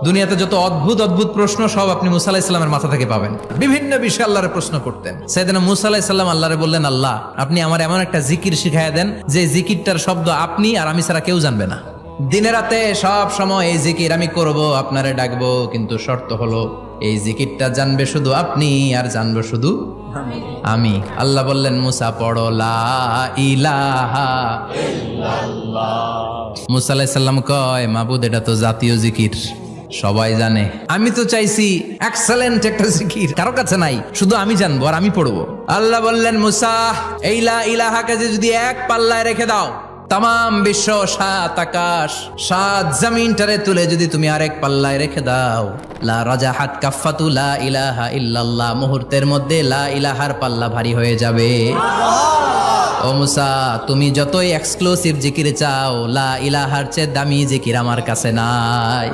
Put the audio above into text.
দুনিয়াতে যত অদ্ভুত অদ্ভুত প্রশ্ন সব আপনি মুসা আলাইহিস সালামের মাথা থেকে পাবেন। বিভিন্ন বিষয়ে আল্লাহরে প্রশ্ন করতেন। সাইয়েদনা মুসা আলাইহিস সালাম আল্লাহরে বললেন, আল্লাহ আপনি আমার এমন একটা জিকির শিখাইয়া দেন যে জিকিরটার শব্দ আপনি আর আমি ছাড়া কেউ জানবে না। দিনে রাতে সব সময় এই জিকির আমি করব, আপনারে ডাকবো, কিন্তু শর্ত হলো এই জিকিরটা জানবে শুধু আপনি আর জানবো শুধু আমি। আল্লাহ বললেন, মুসা পড়ো লা ইলাহা ইল্লাল্লাহ। মুসা আলাইহিস সালাম কয়, মাবুদ এটা তো জাতীয় জিকির, সবাই জানে। আমি তো চাইছি এক্সেলেন্ট একটা জিকির, কারো কাছে নাই, শুধু আমি জানবো আর আমি পড়বো। আল্লাহ বললেন, মুসা এই লা ইলাহাকে যদি এক পাল্লায় রেখে দাও, তাম বিশ্ব, সাত আকাশ, সাত জমিনটারে তুলে যদি তুমি আরেক পাল্লায় রেখে দাও, লা রাজাহাত কাফাতু লা ইলাহা ইল্লাল্লাহ, মুহূর্তের মধ্যে লা ইলাহার পাল্লা ভারী হয়ে যাবে। ও মুসা, তুমি যতই এক্সক্লুসিভ জিকির চাও, লা ইলাহার চেয়ে দামি জিকির আমার কাছে নাই।